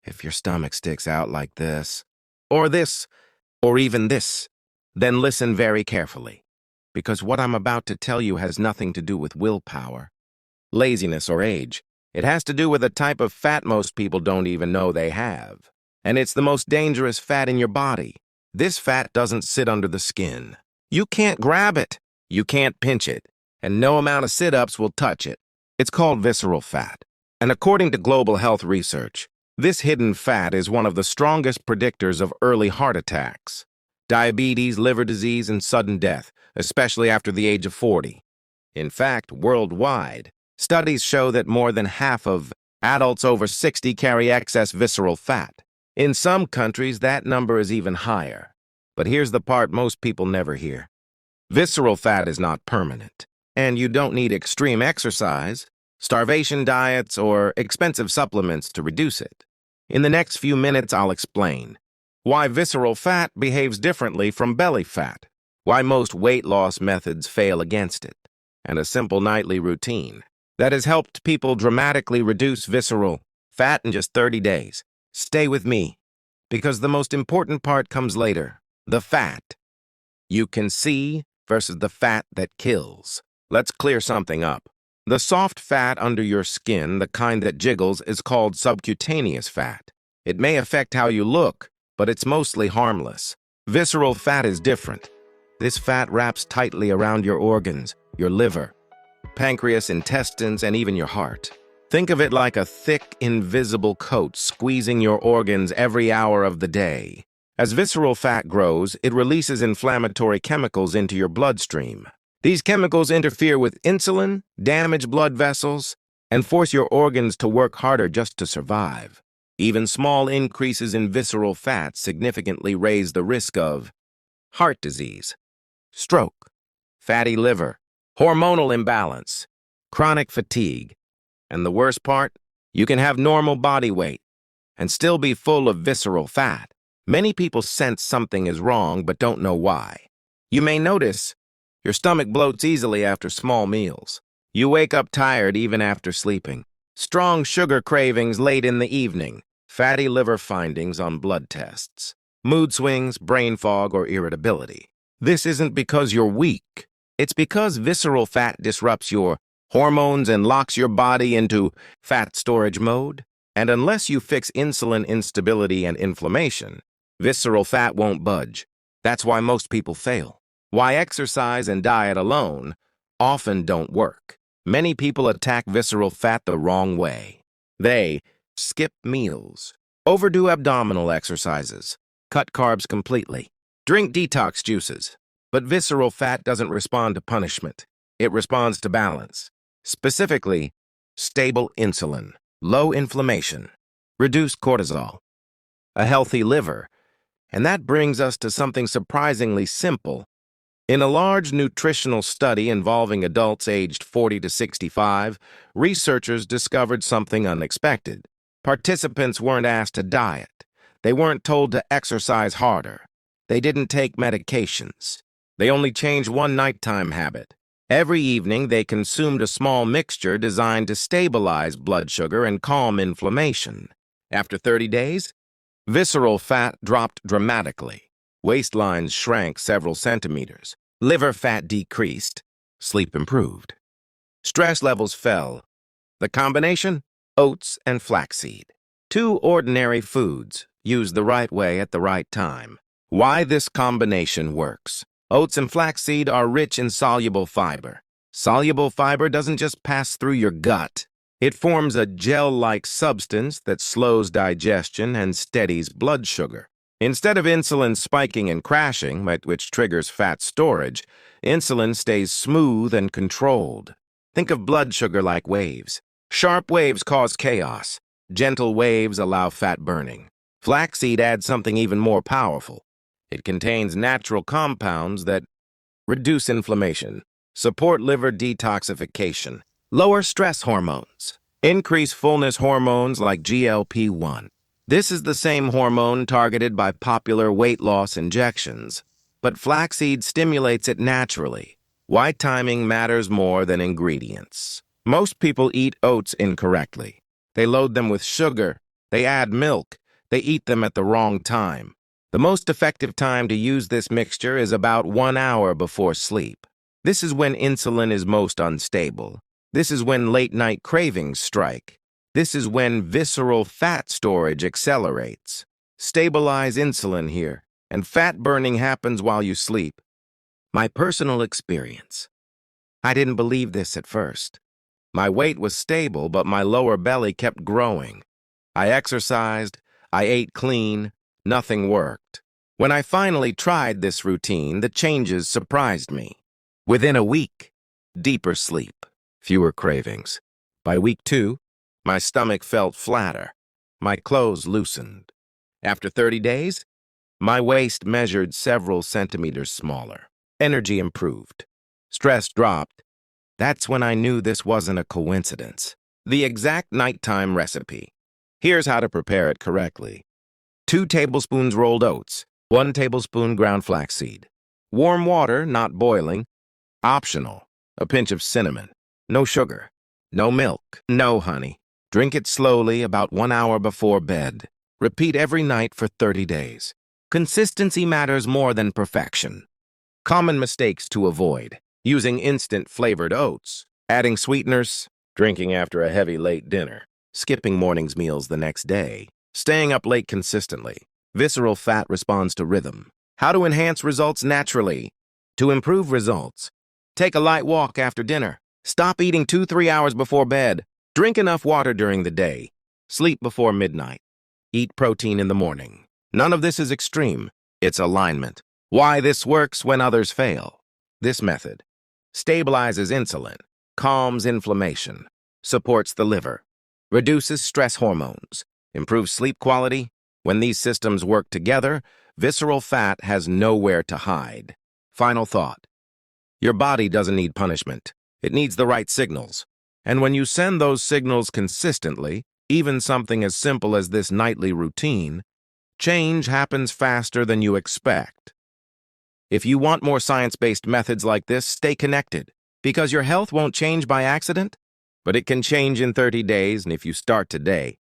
If your stomach sticks out like this, or even this, then listen very carefully, because what I'm about to tell you has nothing to do with willpower, laziness, or age. It has to do with a type of fat most people don't even know they have. And it's the most dangerous fat in your body. This fat doesn't sit under the skin. You can't grab it. You can't pinch it. And no amount of sit-ups will touch it. It's called visceral fat. And according to global health research, this hidden fat is one of the strongest predictors of early heart attacks, diabetes, liver disease, and sudden death, especially after the age of 40. In fact, worldwide, studies show that more than half of adults over 60 carry excess visceral fat. In some countries, that number is even higher. But here's the part most people never hear. Visceral fat is not permanent, and you don't need extreme exercise, starvation diets, or expensive supplements to reduce it. In the next few minutes, I'll explain why visceral fat behaves differently from belly fat, why most weight loss methods fail against it, and a simple nightly routine that has helped people dramatically reduce visceral fat in just 30 days. Stay with me, because the most important part comes later, the fat you can see versus the fat that kills. Let's clear something up. The soft fat under your skin, the kind that jiggles, is called subcutaneous fat. It may affect how you look, but it's mostly harmless. Visceral fat is different. This fat wraps tightly around your organs, your liver, pancreas, intestines, and even your heart. Think of it like a thick, invisible coat squeezing your organs every hour of the day. As visceral fat grows, it releases inflammatory chemicals into your bloodstream. These chemicals interfere with insulin, damage blood vessels, and force your organs to work harder just to survive. Even small increases in visceral fat significantly raise the risk of heart disease, stroke, fatty liver, hormonal imbalance, chronic fatigue. And the worst part, you can have normal body weight and still be full of visceral fat. Many people sense something is wrong but don't know why. You may notice your stomach bloats easily after small meals. You wake up tired even after sleeping. Strong sugar cravings late in the evening. Fatty liver findings on blood tests. Mood swings, brain fog, or irritability. This isn't because you're weak. It's because visceral fat disrupts your hormones and locks your body into fat storage mode. And unless you fix insulin instability and inflammation, visceral fat won't budge. That's why most people fail. Why exercise and diet alone often don't work. Many people attack visceral fat the wrong way. They skip meals, overdo abdominal exercises, cut carbs completely, drink detox juices. But visceral fat doesn't respond to punishment. It responds to balance. Specifically, stable insulin, low inflammation, reduced cortisol, a healthy liver. And that brings us to something surprisingly simple. In a large nutritional study involving adults aged 40 to 65, researchers discovered something unexpected. Participants weren't asked to diet. They weren't told to exercise harder. They didn't take medications. They only changed one nighttime habit. Every evening, they consumed a small mixture designed to stabilize blood sugar and calm inflammation. After 30 days, visceral fat dropped dramatically. Waistlines shrank several centimeters. Liver fat decreased. Sleep improved. Stress levels fell. The combination? Oats and flaxseed. Two ordinary foods, used the right way at the right time. Why this combination works. Oats and flaxseed are rich in soluble fiber. Soluble fiber doesn't just pass through your gut. It forms a gel-like substance that slows digestion and steadies blood sugar. Instead of insulin spiking and crashing, which triggers fat storage, insulin stays smooth and controlled. Think of blood sugar like waves. Sharp waves cause chaos. Gentle waves allow fat burning. Flaxseed adds something even more powerful. It contains natural compounds that reduce inflammation, support liver detoxification, lower stress hormones, increase fullness hormones like GLP-1. This is the same hormone targeted by popular weight loss injections, but flaxseed stimulates it naturally. Why timing matters more than ingredients. Most people eat oats incorrectly. They load them with sugar, They add milk. They eat them at the wrong time. The most effective time to use this mixture is about 1 hour before sleep. This is when insulin is most unstable. This is when late-night cravings strike. This is when visceral fat storage accelerates. Stabilize insulin here, and fat burning happens while you sleep. My personal experience. I didn't believe this at first. My weight was stable, but my lower belly kept growing. I exercised, I ate clean, nothing worked. When I finally tried this routine, the changes surprised me. Within a week, deeper sleep, fewer cravings. By week 2, my stomach felt flatter. My clothes loosened. After 30 days, my waist measured several centimeters smaller. Energy improved. Stress dropped. That's when I knew this wasn't a coincidence. The exact nighttime recipe. Here's how to prepare it correctly. 2 tablespoons rolled oats, 1 tablespoon ground flaxseed. Warm water, not boiling. Optional. A pinch of cinnamon. No sugar. No milk. No honey. Drink it slowly about 1 hour before bed. Repeat every night for 30 days. Consistency matters more than perfection. Common mistakes to avoid. Using instant flavored oats. Adding sweeteners. Drinking after a heavy late dinner. Skipping morning's meals the next day. Staying up late consistently. Visceral fat responds to rhythm. How to enhance results naturally. To improve results. Take a light walk after dinner. Stop eating 2-3 hours before bed. Drink enough water during the day. Sleep before midnight. Eat protein in the morning. None of this is extreme. It's alignment. Why this works when others fail. This method stabilizes insulin, calms inflammation, supports the liver, reduces stress hormones, improves sleep quality. When these systems work together, visceral fat has nowhere to hide. Final thought. Your body doesn't need punishment. It needs the right signals. And when you send those signals consistently, even something as simple as this nightly routine, change happens faster than you expect. If you want more science-based methods like this, stay connected, because your health won't change by accident, but it can change in 30 days, and if you start today,